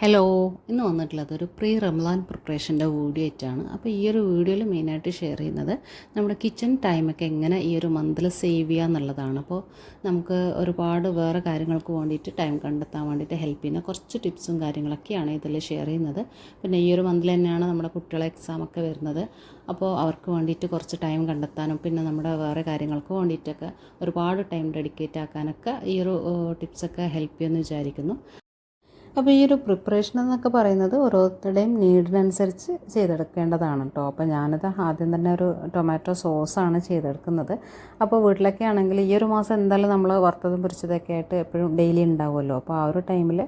Hello, ഇന്ന് വന്നിട്ടുള്ളത് ഒരു പ്രീ റംലാൻ പ്രിപ്പറേഷൻ്റെ വീഡിയോ ആയിട്ടാണ്. അപ്പോൾ ഈ ഒരു വീഡിയോയിൽ മെയിനായിട്ട് ഷെയർ ചെയ്യുന്നത് നമ്മുടെ കിച്ചൺ ടൈമൊക്കെ എങ്ങനെ ഈ ഒരു മന്തിൽ സേവ് ചെയ്യുക എന്നുള്ളതാണ്. അപ്പോൾ നമുക്ക് ഒരുപാട് വേറെ കാര്യങ്ങൾക്ക് വേണ്ടിയിട്ട് ടൈം കണ്ടെത്താൻ വേണ്ടിയിട്ട് ഹെൽപ്പ് ചെയ്യുന്ന കുറച്ച് ടിപ്സും കാര്യങ്ങളൊക്കെയാണ് ഇതിൽ ഷെയർ ചെയ്യുന്നത്. പിന്നെ ഈ ഒരു മന്തിൽ തന്നെയാണ് നമ്മുടെ കുട്ടികളെ എക്സാമൊക്കെ വരുന്നത്. അപ്പോൾ അവർക്ക് വേണ്ടിയിട്ട് കുറച്ച് ടൈം കണ്ടെത്താനും പിന്നെ നമ്മുടെ വേറെ കാര്യങ്ങൾക്ക് വേണ്ടിയിട്ടൊക്കെ ഒരുപാട് ടൈം ഡെഡിക്കേറ്റ് ആക്കാനൊക്കെ ഈ ഒരു ടിപ്സൊക്കെ ഹെൽപ്പ് ചെയ്യുമെന്ന് വിചാരിക്കുന്നു. അപ്പോൾ ഈ ഒരു പ്രിപ്പറേഷൻ എന്നൊക്കെ പറയുന്നത് ഓരോരുത്തരുടെയും നീഡിനനുസരിച്ച് ചെയ്തെടുക്കേണ്ടതാണ് കേട്ടോ. അപ്പോൾ ഞാനിത് ആദ്യം തന്നെ ഒരു ടൊമാറ്റോ സോസാണ് ചെയ്തെടുക്കുന്നത്. അപ്പോൾ വീട്ടിലൊക്കെ ആണെങ്കിൽ ഈ ഒരു മാസം എന്തായാലും നമ്മൾ വറുത്തതും പൊരിച്ചതൊക്കെ ആയിട്ട് എപ്പോഴും ഡെയിലി ഉണ്ടാവുമല്ലോ. അപ്പോൾ ആ ഒരു ടൈമിൽ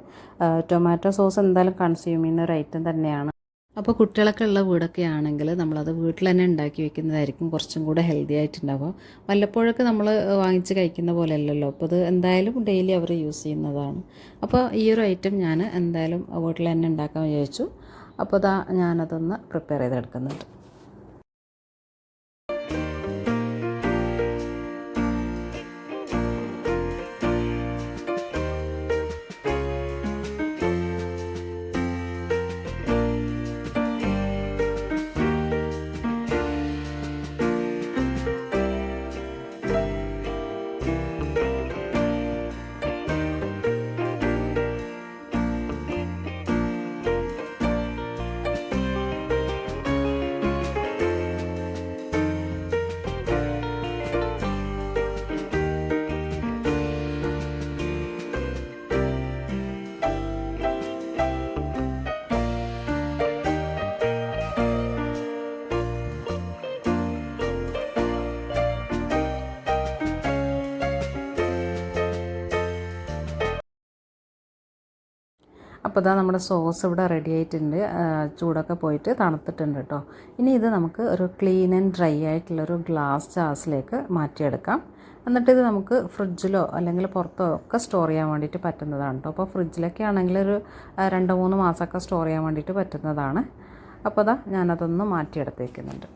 ടൊമാറ്റോ സോസ് എന്തായാലും കൺസ്യൂം ചെയ്യുന്ന ഒരു ഐറ്റം തന്നെയാണ്. അപ്പോൾ കുട്ടികളൊക്കെ ഉള്ള വീടൊക്കെ ആണെങ്കിൽ നമ്മളത് വീട്ടിൽ തന്നെ ഉണ്ടാക്കി വെക്കുന്നതായിരിക്കും കുറച്ചും കൂടെ ഹെൽത്തി ആയിട്ടുണ്ടാവുക. വല്ലപ്പോഴൊക്കെ നമ്മൾ വാങ്ങിച്ച് കഴിക്കുന്ന പോലെ അല്ലല്ലോ. അപ്പോൾ അത് എന്തായാലും ഡെയിലി അവർ യൂസ് ചെയ്യുന്നതാണ്. അപ്പോൾ ഈ ഒരു ഐറ്റം ഞാൻ എന്തായാലും വീട്ടിൽ തന്നെ ഉണ്ടാക്കാൻ വിചാരിച്ചു. അപ്പോൾ ഞാനതൊന്ന് പ്രിപ്പയർ ചെയ്തെടുക്കുന്നുണ്ട്. അപ്പോൾ നമ്മുടെ സോസ് ഇവിടെ റെഡി ആയിട്ടുണ്ട്. ചൂടൊക്കെ പോയിട്ട് തണുത്തിട്ടുണ്ട് കേട്ടോ. ഇനി ഇത് നമുക്ക് ഒരു ക്ലീൻ ആൻഡ് ഡ്രൈ ആയിട്ടുള്ളൊരു ഗ്ലാസ് ജാസിലേക്ക് മാറ്റിയെടുക്കാം. എന്നിട്ട് ഇത് നമുക്ക് ഫ്രിഡ്ജിലോ അല്ലെങ്കിൽ പുറത്തോ ഒക്കെ സ്റ്റോർ ചെയ്യാൻ വേണ്ടിയിട്ട് പറ്റുന്നതാണ് കേട്ടോ. അപ്പോൾ ഫ്രിഡ്ജിലൊക്കെ ആണെങ്കിൽ ഒരു 2-3 മാസമൊക്കെ സ്റ്റോർ ചെയ്യാൻ വേണ്ടിയിട്ട് പറ്റുന്നതാണ്. അപ്പോൾ ഞാനതൊന്ന് മാറ്റിയെടുത്ത് വയ്ക്കുന്നുണ്ട്.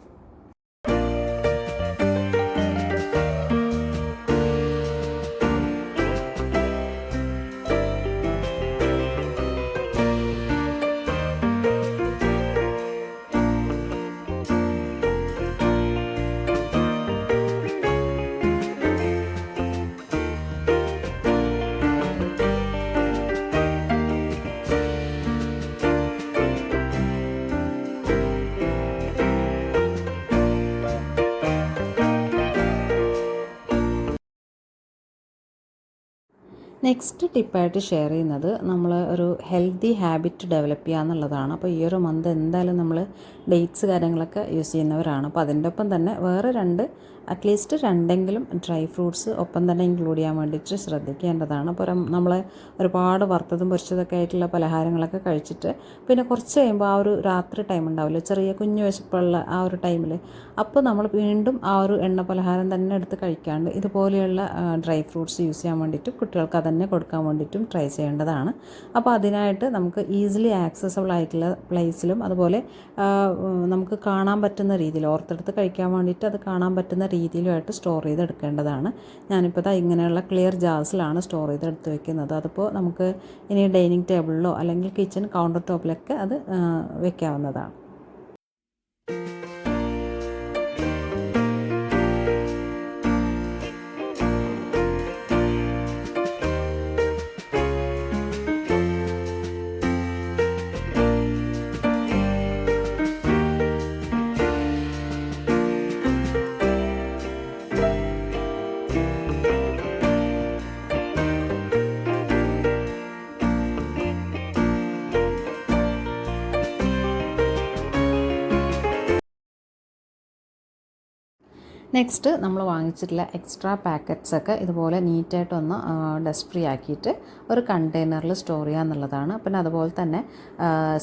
നെക്സ്റ്റ് ടിപ്പായിട്ട് ഷെയർ ചെയ്യുന്നത് നമ്മൾ ഒരു ഹെൽത്തി ഹാബിറ്റ് ഡെവലപ്പ് ചെയ്യുക എന്നുള്ളതാണ്. അപ്പോൾ ഈ ഒരു മന്ത് എന്തായാലും നമ്മൾ ഡേറ്റ്സ് കാര്യങ്ങളൊക്കെ യൂസ് ചെയ്യുന്നവരാണ്. അപ്പോൾ അതിൻ്റെ ഒപ്പം തന്നെ വേറെ അറ്റ്ലീസ്റ്റ് രണ്ടെങ്കിലും ഡ്രൈ ഫ്രൂട്ട്സ് ഒപ്പം തന്നെ ഇൻക്ലൂഡ് ചെയ്യാൻ വേണ്ടിയിട്ട് ശ്രദ്ധിക്കേണ്ടതാണ്. അപ്പോൾ നമ്മൾ ഒരുപാട് വറുത്തതും പൊരിച്ചതൊക്കെ ആയിട്ടുള്ള പലഹാരങ്ങളൊക്കെ കഴിച്ചിട്ട് പിന്നെ കുറച്ച് കഴിയുമ്പോൾ ആ ഒരു രാത്രി ടൈം ഉണ്ടാവില്ല, ചെറിയ കുഞ്ഞു വിശപ്പുള്ള ആ ഒരു ടൈമിൽ, അപ്പോൾ നമ്മൾ വീണ്ടും ആ ഒരു എണ്ണ പലഹാരം തന്നെ എടുത്ത് കഴിക്കാണ്ട് ഇതുപോലെയുള്ള ഡ്രൈ ഫ്രൂട്ട്സ് യൂസ് ചെയ്യാൻ വേണ്ടിയിട്ടും കുട്ടികൾക്ക് അതന്നെ കൊടുക്കാൻ വേണ്ടിയിട്ടും ട്രൈ ചെയ്യേണ്ടതാണ്. അപ്പോൾ അതിനായിട്ട് നമുക്ക് ഈസിലി ആക്സസബിൾ ആയിട്ടുള്ള പ്ലേസിലും അതുപോലെ നമുക്ക് കാണാൻ പറ്റുന്ന രീതിയിൽ ഓർത്തെടുത്ത് കഴിക്കാൻ വേണ്ടിയിട്ട് അത് കാണാൻ പറ്റുന്ന രീതിയിലുമായിട്ട് സ്റ്റോർ ചെയ്തെടുക്കേണ്ടതാണ്. ഞാനിപ്പോൾ ഇങ്ങനെയുള്ള ക്ലിയർ ജാർസിലാണ് സ്റ്റോർ ചെയ്തെടുത്ത് വെക്കുന്നത്. അതിപ്പോൾ നമുക്ക് ഇനി ഡൈനിങ് ടേബിളിലോ അല്ലെങ്കിൽ കിച്ചൺ കൗണ്ടർ ടോപ്പിലൊക്കെ അത് വെക്കാവുന്നതാണ്. നെക്സ്റ്റ് നമ്മൾ വാങ്ങിച്ചിട്ടുള്ള എക്സ്ട്രാ പാക്കറ്റ്സൊക്കെ ഇതുപോലെ നീറ്റായിട്ടൊന്ന് ഡസ്റ്റ് ഫ്രീ ആക്കിയിട്ട് ഒരു കണ്ടെയ്നറിൽ സ്റ്റോർ ചെയ്യുക എന്നുള്ളതാണ്. പിന്നെ അതുപോലെ തന്നെ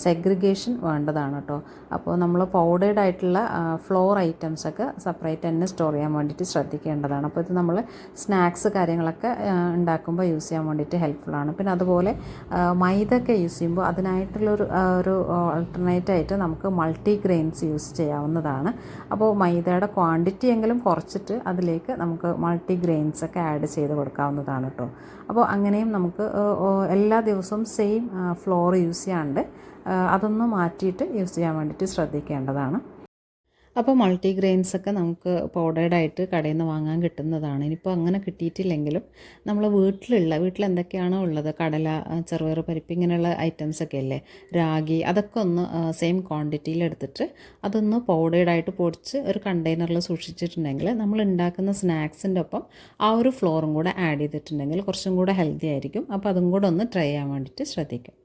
സെഗ്രിഗേഷൻ വേണ്ടതാണ് കേട്ടോ. അപ്പോൾ നമ്മൾ പൗഡേർഡ് ആയിട്ടുള്ള ഫ്ലോർ ഐറ്റംസൊക്കെ സെപ്പറേറ്റ് തന്നെ സ്റ്റോർ ചെയ്യാൻ വേണ്ടിയിട്ട് ശ്രദ്ധിക്കേണ്ടതാണ്. അപ്പോൾ ഇത് നമ്മൾ സ്നാക്സ് കാര്യങ്ങളൊക്കെ ഉണ്ടാക്കുമ്പോൾ യൂസ് ചെയ്യാൻ വേണ്ടിയിട്ട് ഹെൽപ്ഫുള്ളാണ്. പിന്നെ അതുപോലെ മൈദയൊക്കെ യൂസ് ചെയ്യുമ്പോൾ അതിനായിട്ടുള്ളൊരു ആൾട്ടർനേറ്റ് ആയിട്ട് നമുക്ക് മൾട്ടി ഗ്രെയിൻസ് യൂസ് ചെയ്യാവുന്നതാണ്. അപ്പോൾ മൈദയുടെ ക്വാണ്ടിറ്റി എങ്കിലും മധുരം കുറച്ചിട്ട് അതിലേക്ക് നമുക്ക് മൾട്ടി ഗ്രെയിൻസൊക്കെ ആഡ് ചെയ്ത് കൊടുക്കാവുന്നതാണ് കേട്ടോ. അപ്പോൾ അങ്ങനെയും നമുക്ക് എല്ലാ ദിവസവും സെയിം ഫ്ലോർ യൂസ് ചെയ്യാണ്ട് അതൊന്ന് മാറ്റിയിട്ട് യൂസ് ചെയ്യാൻ വേണ്ടിയിട്ട് ശ്രദ്ധിക്കേണ്ടതാണ്. അപ്പോൾ മൾട്ടിഗ്രെയിൻസൊക്കെ നമുക്ക് പൗഡേർഡായിട്ട് കടയിൽ നിന്ന് വാങ്ങാൻ കിട്ടുന്നതാണ്. ഇനിയിപ്പോൾ അങ്ങനെ കിട്ടിയിട്ടില്ലെങ്കിലും നമ്മൾ വീട്ടിൽ എന്തൊക്കെയാണോ ഉള്ളത്, കടല, ചെറുപയർ പരിപ്പ്, ഇങ്ങനെയുള്ള ഐറ്റംസൊക്കെ അല്ലേ, രാഗി, അതൊക്കെ ഒന്ന് സെയിം ക്വാണ്ടിറ്റിയിൽ എടുത്തിട്ട് അതൊന്ന് പൗഡേർഡായിട്ട് പൊടിച്ച് ഒരു കണ്ടെയ്നറിൽ സൂക്ഷിച്ചിട്ടുണ്ടെങ്കിൽ നമ്മൾ ഉണ്ടാക്കുന്ന സ്നാക്സിൻ്റെ ഒപ്പം ആ ഒരു ഫ്ലോറും കൂടെ ആഡ് ചെയ്തിട്ടുണ്ടെങ്കിൽ കുറച്ചും കൂടെ ഹെൽത്തി ആയിരിക്കും. അപ്പോൾ അതും കൂടെ ഒന്ന് ട്രൈ ചെയ്യാൻ വേണ്ടിയിട്ട് ശ്രദ്ധിക്കും.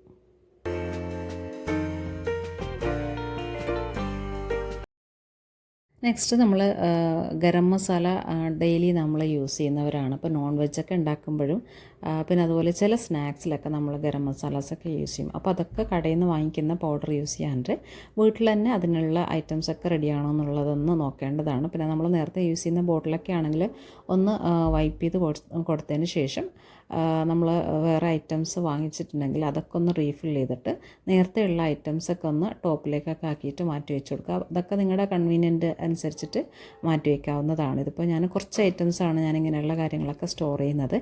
നെക്സ്റ്റ് നമ്മൾ ഗരം മസാല ഡെയിലി നമ്മൾ യൂസ് ചെയ്യുന്നവരാണ്. അപ്പോൾ നോൺ വെജൊക്കെ ഉണ്ടാക്കുമ്പോഴും പിന്നെ അതുപോലെ ചില സ്നാക്സിലൊക്കെ നമ്മൾ ഗരം മസാലാസൊക്കെ യൂസ് ചെയ്യും. അപ്പോൾ അതൊക്കെ കടയിൽ നിന്ന് വാങ്ങിക്കുന്ന പൗഡർ യൂസ് ചെയ്യാണ്ട് വീട്ടിൽ തന്നെ അതിനുള്ള ഐറ്റംസൊക്കെ റെഡിയാണോ എന്നുള്ളതൊന്ന് നോക്കേണ്ടതാണ്. പിന്നെ നമ്മൾ നേരത്തെ യൂസ് ചെയ്യുന്ന ബോട്ടിലൊക്കെ ആണെങ്കിൽ ഒന്ന് വൈപ്പ് ചെയ്ത് കൊടുത്തതിന് ശേഷം നമ്മൾ വേറെ ഐറ്റംസ് വാങ്ങിച്ചിട്ടുണ്ടെങ്കിൽ അതൊക്കെ ഒന്ന് റീഫിൽ ചെയ്തിട്ട് നേരത്തെയുള്ള ഐറ്റംസൊക്കെ ഒന്ന് ടോപ്പിലേക്കൊക്കെ ആക്കിയിട്ട് മാറ്റി വെച്ച് കൊടുക്കുക. അതൊക്കെ നിങ്ങളുടെ കൺവീനിയൻറ്റ് അനുസരിച്ചിട്ട് മാറ്റി വയ്ക്കാവുന്നതാണ്. ഇതിപ്പോൾ ഞാൻ കുറച്ച് ഐറ്റംസാണ് ഞാനിങ്ങനെയുള്ള കാര്യങ്ങളൊക്കെ സ്റ്റോർ ചെയ്യുന്നത്.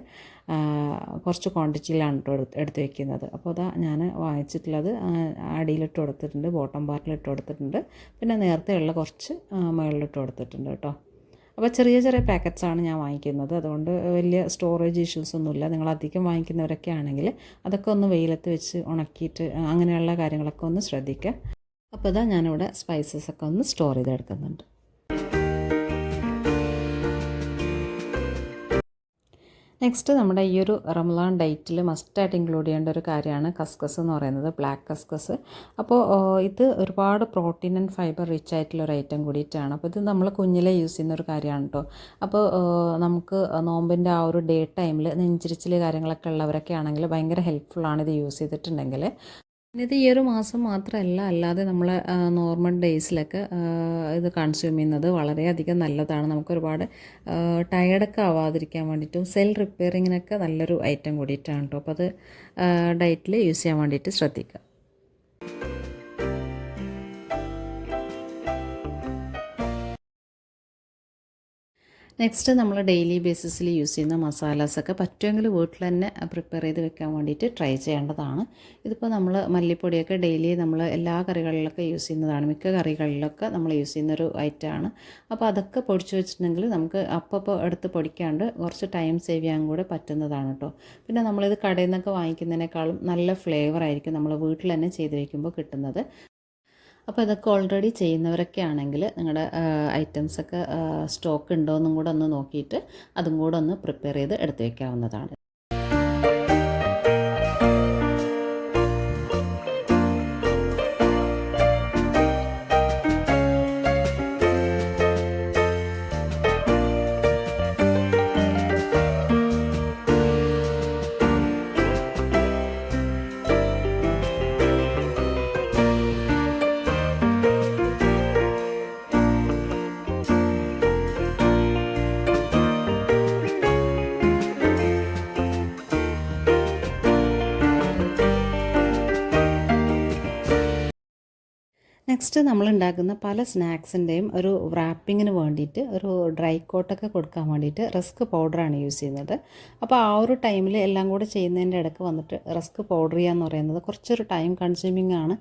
കുറച്ച് ക്വാണ്ടിറ്റിയിലാണ് കേട്ടോ എടുത്ത് വയ്ക്കുന്നത്. അപ്പോൾ അതാ ഞാൻ വാങ്ങിച്ചിട്ടുള്ളത് അടിയിലിട്ട് കൊടുത്തിട്ടുണ്ട്, ബോട്ടം പാർട്ടിലിട്ട് കൊടുത്തിട്ടുണ്ട്, പിന്നെ നേരത്തെയുള്ള കുറച്ച് മുകളിലിട്ട് കൊടുത്തിട്ടുണ്ട് കേട്ടോ. അപ്പോൾ ചെറിയ ചെറിയ പാക്കറ്റ്സാണ് ഞാൻ വാങ്ങിക്കുന്നത്. അതുകൊണ്ട് വലിയ സ്റ്റോറേജ് ഇഷ്യൂസ് ഒന്നുമില്ല. നിങ്ങൾ അധികം വാങ്ങിക്കുന്നവരൊക്കെ ആണെങ്കിൽ അതൊക്കെ ഒന്ന് വെയിലത്ത് വെച്ച് ഉണക്കിയിട്ട് അങ്ങനെയുള്ള കാര്യങ്ങളൊക്കെ ഒന്ന് ശ്രദ്ധിക്കുക. അപ്പോൾ ഇതാ ഞാനിവിടെ സ്പൈസസൊക്കെ ഒന്ന് സ്റ്റോർ ചെയ്തെടുക്കുന്നുണ്ട്. നെക്സ്റ്റ് നമ്മുടെ ഈ ഒരു റമളാൻ ഡയറ്റിൽ മസ്റ്റായിട്ട് ഇൻക്ലൂഡ് ചെയ്യേണ്ട ഒരു കാര്യമാണ് കസ്കസ് എന്ന് പറയുന്നത്, ബ്ലാക്ക് കസ്കസ്. അപ്പോൾ ഇത് ഒരുപാട് പ്രോട്ടീൻ ആൻഡ് ഫൈബർ റിച്ച് ആയിട്ടുള്ള ഒരു ഐറ്റം കൂടിയിട്ടാണ്. അപ്പോൾ ഇത് നമ്മൾ കുഞ്ഞിലെ യൂസ് ചെയ്യുന്ന ഒരു കാര്യമാണ് കേട്ടോ. അപ്പോൾ നമുക്ക് നോമ്പിൻ്റെ ആ ഒരു ഡേ ടൈമിൽ നെഞ്ചിരിച്ചിൽ കാര്യങ്ങളൊക്കെ ഉള്ളവരൊക്കെ ആണെങ്കിൽ ഭയങ്കര ഹെൽപ്ഫുള്ളാണ് ഇത് യൂസ് ചെയ്തിട്ടുണ്ടെങ്കിൽ. ഇത് ഈ ഒരു മാസം മാത്രമല്ല, അല്ലാതെ നമ്മൾ നോർമൽ ഡേയ്സിലൊക്കെ ഇത് കൺസ്യൂം ചെയ്യുന്നത് വളരെയധികം നല്ലതാണ്. നമുക്കൊരുപാട് ടയർഡൊക്കെ ആവാതിരിക്കാൻ വേണ്ടിയിട്ടും സെൽ റിപ്പയറിങ്ങിനൊക്കെ നല്ലൊരു ഐറ്റം കൂടിയിട്ടാണ് കേട്ടോ. അപ്പോൾ അത് ഡയറ്റിൽ യൂസ് ചെയ്യാൻ വേണ്ടിയിട്ട് ശ്രദ്ധിക്കുക. നെക്സ്റ്റ് നമ്മൾ ഡെയിലി ബേസിസിൽ യൂസ് ചെയ്യുന്ന മസാലാസൊക്കെ പറ്റുമെങ്കിൽ വീട്ടിൽ തന്നെ പ്രിപ്പയർ ചെയ്ത് വെക്കാൻ വേണ്ടിയിട്ട് ട്രൈ ചെയ്യേണ്ടതാണ്. ഇതിപ്പോൾ നമ്മൾ മല്ലിപ്പൊടിയൊക്കെ ഡെയിലി നമ്മൾ എല്ലാ കറികളിലൊക്കെ യൂസ് ചെയ്യുന്നതാണ്. മിക്ക കറികളിലൊക്കെ നമ്മൾ യൂസ് ചെയ്യുന്നൊരു ഐറ്റമാണ്. അപ്പോൾ അതൊക്കെ പൊടിച്ച് വെച്ചിട്ടുണ്ടെങ്കിൽ നമുക്ക് അപ്പോൾ എടുത്ത് പൊടിക്കാണ്ട് കുറച്ച് ടൈം സേവ് ചെയ്യാൻ കൂടെ പറ്റുന്നതാണ് കേട്ടോ. പിന്നെ നമ്മളിത് കടയിൽ നിന്നൊക്കെ വാങ്ങിക്കുന്നതിനേക്കാളും നല്ല ഫ്ലേവർ ആയിരിക്കും നമ്മൾ വീട്ടിൽ തന്നെ ചെയ്ത് വയ്ക്കുമ്പോൾ കിട്ടുന്നത്. അപ്പോൾ ഇതൊക്കെ ഓൾറെഡി ചെയ്യുന്നവരൊക്കെ ആണെങ്കിൽ നിങ്ങളുടെ ഐറ്റംസൊക്കെ സ്റ്റോക്ക് ഉണ്ടോ എന്നും കൂടെ ഒന്ന് നോക്കിയിട്ട് അതും കൂടെ ഒന്ന് പ്രിപ്പയർ ചെയ്ത് എടുത്ത് വയ്ക്കാവുന്നതാണ്. നെക്സ്റ്റ് നമ്മൾ ഉണ്ടാക്കുന്ന പല സ്നാക്സിൻ്റെയും ഒരു റാപ്പിങ്ങിന് വേണ്ടിയിട്ട് ഒരു ഡ്രൈ കോട്ടൊക്കെ കൊടുക്കാൻ വേണ്ടിയിട്ട് റസ്ക് പൗഡറാണ് യൂസ് ചെയ്യുന്നത്. അപ്പോൾ ആ ഒരു ടൈമിൽ എല്ലാം കൂടെ ചെയ്യുന്നതിൻ്റെ ഇടയ്ക്ക് വന്നിട്ട് റസ്ക് പൗഡർ ചെയ്യാന്ന് പറയുന്നത് കുറച്ചൊരു ടൈം കൺസ്യൂമിംഗ് ആണ്.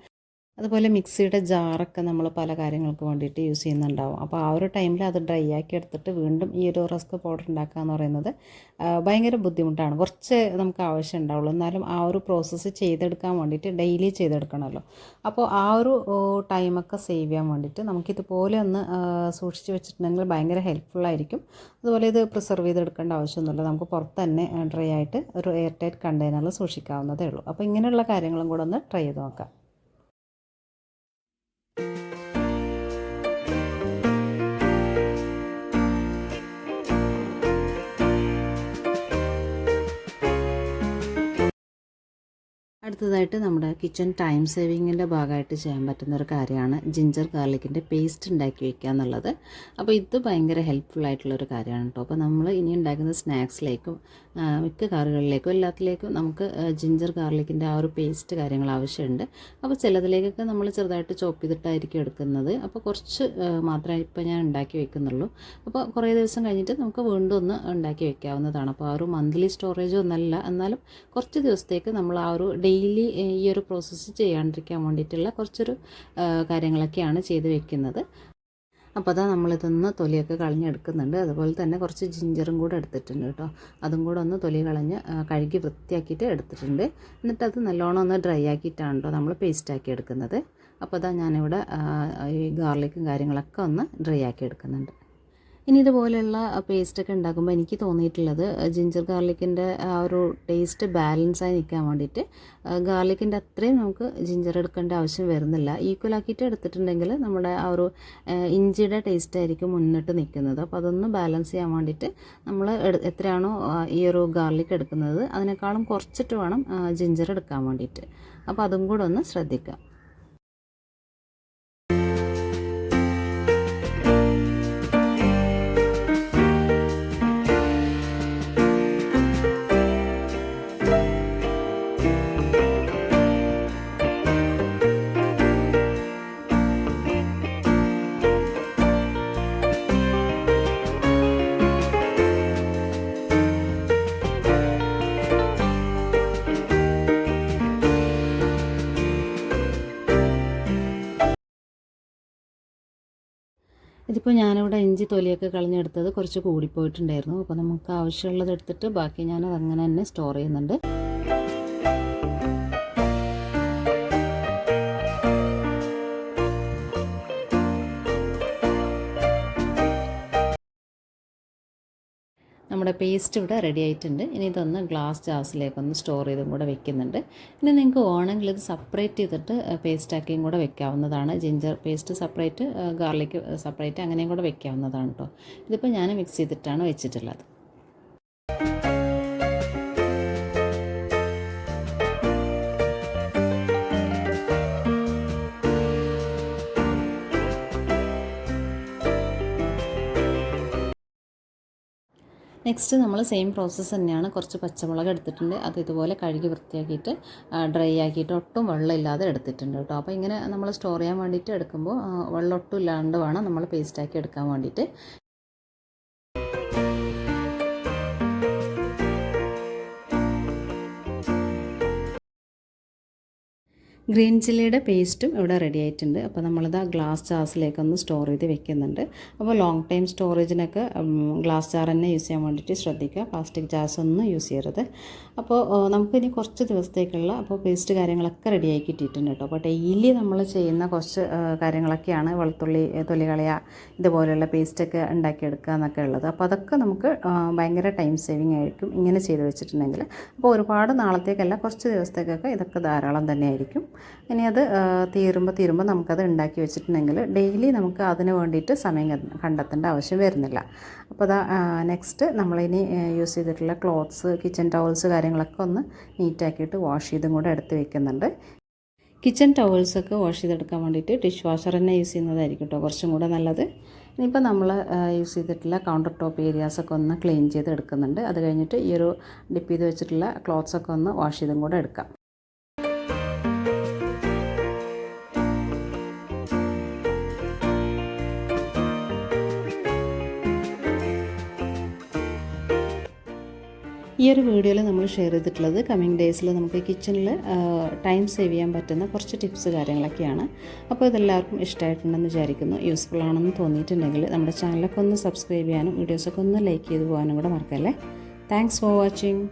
അതുപോലെ മിക്സിയുടെ ജാറൊക്കെ നമ്മൾ പല കാര്യങ്ങൾക്ക് വേണ്ടിയിട്ട് യൂസ് ചെയ്യുന്നുണ്ടാവും. അപ്പോൾ ആ ഒരു ടൈമിൽ അത് ഡ്രൈ ആക്കി എടുത്തിട്ട് വീണ്ടും ഈ ഒരു റസ്ക് പൗഡർ ഉണ്ടാക്കുക എന്ന് പറയുന്നത് ഭയങ്കര ബുദ്ധിമുട്ടാണ്. കുറച്ച് നമുക്ക് ആവശ്യം ഉണ്ടാവുള്ളൂ, എന്നാലും ആ ഒരു പ്രോസസ്സ് ചെയ്തെടുക്കാൻ വേണ്ടിയിട്ട് ഡെയിലി ചെയ്തെടുക്കണമല്ലോ. അപ്പോൾ ആ ഒരു ടൈമൊക്കെ സേവ് ചെയ്യാൻ വേണ്ടിയിട്ട് നമുക്കിതുപോലെ ഒന്ന് സൂക്ഷിച്ച് വെച്ചിട്ടുണ്ടെങ്കിൽ ഭയങ്കര ഹെൽപ്ഫുള്ളായിരിക്കും. അതുപോലെ ഇത് പ്രിസർവ് ചെയ്തെടുക്കേണ്ട ആവശ്യമൊന്നുമില്ല, നമുക്ക് പുറത്ത് തന്നെ ഡ്രൈ ആയിട്ട് ഒരു എയർ ടൈറ്റ് കണ്ടെയ്നറിൽ സൂക്ഷിക്കാവുന്നതേ ഉള്ളൂ. അപ്പോൾ ഇങ്ങനെയുള്ള കാര്യങ്ങളും കൂടെ ഒന്ന് ട്രൈ ചെയ്ത് നോക്കാം. അടുത്തതായിട്ട് നമ്മുടെ കിച്ചൺ ടൈം സേവിങ്ങിൻ്റെ ഭാഗമായിട്ട് ചെയ്യാൻ പറ്റുന്നൊരു കാര്യമാണ് ജിഞ്ചർ ഗാർലിക്കിൻ്റെ പേസ്റ്റ് ഉണ്ടാക്കി വയ്ക്കുക എന്നുള്ളത്. അപ്പോൾ ഇത് ഭയങ്കര ഹെൽപ്ഫുള്ളായിട്ടുള്ളൊരു കാര്യമാണ് കേട്ടോ. അപ്പോൾ നമ്മൾ ഇനി ഉണ്ടാക്കുന്ന സ്നാക്സിലേക്കും മിക്ക കറികളിലേക്കും എല്ലാത്തിലേക്കും നമുക്ക് ജിഞ്ചർ ഗാർലിക്കിൻ്റെ ആ ഒരു പേസ്റ്റ് കാര്യങ്ങൾ ആവശ്യമുണ്ട്. അപ്പോൾ ചിലതിലേക്കൊക്കെ നമ്മൾ ചെറുതായിട്ട് ചോപ്പ് ചെയ്തിട്ടായിരിക്കും എടുക്കുന്നത്. അപ്പോൾ കുറച്ച് മാത്രമേ ഇപ്പോൾ ഞാൻ ഉണ്ടാക്കി വെക്കുന്നുള്ളൂ. അപ്പോൾ കുറേ ദിവസം കഴിഞ്ഞിട്ട് നമുക്ക് വീണ്ടും ഒന്ന് ഉണ്ടാക്കി വെക്കാവുന്നതാണ്. അപ്പോൾ ആ ഒരു മന്ത്ലി സ്റ്റോറേജ് ഒന്നല്ല, എന്നാലും കുറച്ച് ദിവസത്തേക്ക് നമ്മൾ ആ ഒരു ഡെയിലി ഈ ഒരു പ്രോസസ്സ് ചെയ്യാണ്ടിരിക്കാൻ വേണ്ടിയിട്ടുള്ള കുറച്ചൊരു കാര്യങ്ങളൊക്കെയാണ് ചെയ്ത് വെക്കുന്നത്. അപ്പോൾ അതാ നമ്മളിതൊന്ന് തൊലിയൊക്കെ കളഞ്ഞെടുക്കുന്നുണ്ട്. അതുപോലെ തന്നെ കുറച്ച് ജിഞ്ചറും കൂടെ എടുത്തിട്ടുണ്ട് കേട്ടോ. അതും കൂടെ ഒന്ന് തൊലി കളഞ്ഞ് കഴുകി വൃത്തിയാക്കിയിട്ട് എടുത്തിട്ടുണ്ട്. എന്നിട്ടത് നല്ലോണം ഒന്ന് ഡ്രൈ ആക്കിയിട്ടാണ് കേട്ടോ നമ്മൾ പേസ്റ്റാക്കി എടുക്കുന്നത്. അപ്പോൾ അതാ ഞാനിവിടെ ഈ ഗാർലിക്കും കാര്യങ്ങളൊക്കെ ഒന്ന് ഡ്രൈ ആക്കി എടുക്കുന്നുണ്ട്. ഇനി ഇതുപോലെയുള്ള പേസ്റ്റൊക്കെ ഉണ്ടാക്കുമ്പോൾ എനിക്ക് തോന്നിയിട്ടുള്ളത് ജിഞ്ചർ ഗാർലിക്കിൻ്റെ ആ ഒരു ടേസ്റ്റ് ബാലൻസായി നിൽക്കാൻ വേണ്ടിയിട്ട് ഗാർലിക്കിൻ്റെ അത്രയും നമുക്ക് ജിഞ്ചർ എടുക്കേണ്ട ആവശ്യം വരുന്നില്ല. ഈക്വലാക്കിയിട്ട് എടുത്തിട്ടുണ്ടെങ്കിൽ നമ്മുടെ ആ ഒരു ഇഞ്ചിയുടെ ടേസ്റ്റ് ആയിരിക്കും മുന്നിട്ട് നിൽക്കുന്നത്. അപ്പോൾ അതൊന്ന് ബാലൻസ് ചെയ്യാൻ വേണ്ടിയിട്ട് നമ്മൾ എത്രയാണോ ഈ ഒരു ഗാർലിക് എടുക്കുന്നത് അതിനേക്കാളും കുറച്ചിട്ട് വേണം ജിഞ്ചർ എടുക്കാൻ വേണ്ടിയിട്ട്. അപ്പോൾ അതും കൂടെ ഒന്ന് ശ്രദ്ധിക്കുക. ഇതിപ്പോൾ ഞാനിവിടെ ഇഞ്ചി തൊലിയൊക്കെ കളഞ്ഞെടുത്തത് കുറച്ച് കൂടിപ്പോയിട്ടുണ്ടായിരുന്നു. അപ്പോൾ നമുക്ക് ആവശ്യമുള്ളത് എടുത്തിട്ട് ബാക്കി ഞാനത് അങ്ങനെ തന്നെ സ്റ്റോർ ചെയ്യുന്നുണ്ട്. നമ്മുടെ പേസ്റ്റ് ഇവിടെ റെഡി ആയിട്ടുണ്ട്. ഇനി ഇതൊന്ന് ഗ്ലാസ് ജാസിലേക്കൊന്ന് സ്റ്റോർ ചെയ്തും കൂടെ വെക്കുന്നുണ്ട്. ഇനി നിങ്ങൾക്ക് വേണമെങ്കിൽ ഇത് സെപ്പറേറ്റ് ചെയ്തിട്ട് പേസ്റ്റാക്കിയും കൂടെ വെക്കാവുന്നതാണ്. Ginger paste separate, garlic separate, അങ്ങനെയും കൂടെ വെക്കാവുന്നതാണ് കേട്ടോ. ഇതിപ്പോൾ ഞാൻ മിക്സ് ചെയ്തിട്ടാണ് വെച്ചിട്ടുള്ളത്. നെക്സ്റ്റ് നമ്മൾ സെയിം പ്രോസസ്സ് തന്നെയാണ്. കുറച്ച് പച്ചമുളക് എടുത്തിട്ടുണ്ട്. അത് ഇതുപോലെ കഴുകി വൃത്തിയാക്കിയിട്ട് ഡ്രൈ ആക്കിയിട്ട് ഒട്ടും വെള്ളമില്ലാതെ എടുത്തിട്ടുണ്ട് കേട്ടോ. അപ്പോൾ ഇങ്ങനെ നമ്മൾ സ്റ്റോർ ചെയ്യാൻ വേണ്ടിയിട്ട് എടുക്കുമ്പോൾ വെള്ളം ഒട്ടും ഇല്ലാണ്ട് വേണം നമ്മൾ പേസ്റ്റാക്കി എടുക്കാൻ വേണ്ടിയിട്ട്. ഗ്രീൻ ചില്ലിയുടെ പേസ്റ്റും ഇവിടെ റെഡി ആയിട്ടുണ്ട്. അപ്പോൾ നമ്മളിത് ആ ഗ്ലാസ് ജാസിലേക്കൊന്ന് സ്റ്റോർ ചെയ്ത് വെക്കുന്നുണ്ട്. അപ്പോൾ ലോങ് ടൈം സ്റ്റോറേജിനൊക്കെ ഗ്ലാസ് ജാർ തന്നെ യൂസ് ചെയ്യാൻ വേണ്ടിയിട്ട് ശ്രദ്ധിക്കുക. പ്ലാസ്റ്റിക് ജാർസ് ഒന്നും യൂസ് ചെയ്യരുത്. അപ്പോൾ നമുക്കിനി കുറച്ച് ദിവസത്തേക്കുള്ള പേസ്റ്റ് കാര്യങ്ങളൊക്കെ റെഡി ആക്കി കിട്ടിയിട്ടുണ്ട് കേട്ടോ. അപ്പോൾ ഡെയിലി നമ്മൾ ചെയ്യുന്ന കുറച്ച് കാര്യങ്ങളൊക്കെയാണ് വെളുത്തുള്ളി തൊലി കളയുക, ഇതുപോലെയുള്ള പേസ്റ്റൊക്കെ ഉണ്ടാക്കിയെടുക്കുക എന്നൊക്കെ ഉള്ളത്. അപ്പോൾ അതൊക്കെ നമുക്ക് ഭയങ്കര ടൈം സേവിങ് ആയിരിക്കും ഇങ്ങനെ ചെയ്ത് വെച്ചിട്ടുണ്ടെങ്കിൽ. അപ്പോൾ ഒരുപാട് നാളത്തേക്കല്ല, കുറച്ച് ദിവസത്തേക്കൊക്കെ ഇതൊക്കെ ധാരാളം തന്നെ ആയിരിക്കും. ഇനി അത് തീരുമ്പോൾ നമുക്കത് ഉണ്ടാക്കി വെച്ചിട്ടുണ്ടെങ്കിൽ ഡെയിലി നമുക്ക് അതിന് വേണ്ടിയിട്ട് സമയം കണ്ടെത്തേണ്ട ആവശ്യം വരുന്നില്ല. അപ്പോൾ അതാ നെക്സ്റ്റ് നമ്മളിനി യൂസ് ചെയ്തിട്ടുള്ള ക്ലോത്ത്സ്, കിച്ചൺ ടവൽസ് കാര്യങ്ങളൊക്കെ ഒന്ന് നീറ്റാക്കിയിട്ട് വാഷ് ചെയ്തും കൂടെ എടുത്ത് വെക്കുന്നുണ്ട്. കിച്ചൺ ടവൽസൊക്കെ വാഷ് ചെയ്തെടുക്കാൻ വേണ്ടിയിട്ട് ഡിഷ് വാഷർ തന്നെ യൂസ് ചെയ്യുന്നതായിരിക്കും കേട്ടോ കുറച്ചും കൂടെ നല്ലത്. ഇനിയിപ്പോൾ നമ്മൾ യൂസ് ചെയ്തിട്ടുള്ള കൗണ്ടർ ടോപ്പ് ഏരിയാസൊക്കെ ഒന്ന് ക്ലീൻ ചെയ്ത് എടുക്കുന്നുണ്ട്. അത് കഴിഞ്ഞിട്ട് ഈ ഒരു ഡിപ്പ് ചെയ്ത് വെച്ചിട്ടുള്ള ക്ലോത്ത്സൊക്കെ ഒന്ന് വാഷ് ചെയ്തും കൂടെ എടുക്കാം. ഈ ഒരു വീഡിയോയിൽ നമ്മൾ ഷെയർ ചെയ്തിട്ടുള്ളത് കമ്മിങ് ഡേയ്സിൽ നമുക്ക് കിച്ചണിൽ ടൈം സേവ് ചെയ്യാൻ പറ്റുന്ന കുറച്ച് ടിപ്സ് കാര്യങ്ങളൊക്കെയാണ്. അപ്പോൾ ഇതെല്ലാവർക്കും ഇഷ്ടമായിട്ടുണ്ടെന്ന് വിചാരിക്കുന്നു. യൂസ്ഫുൾ ആണെന്ന് തോന്നിയിട്ടുണ്ടെങ്കിൽ നമ്മുടെ ചാനലൊക്കെ ഒന്ന് സബ്സ്ക്രൈബ് ചെയ്യാനും വീഡിയോസൊക്കെ ഒന്ന് ലൈക്ക് ചെയ്ത് പോകാനും കൂടെ മറക്കല്ലേ. Thanks for watching.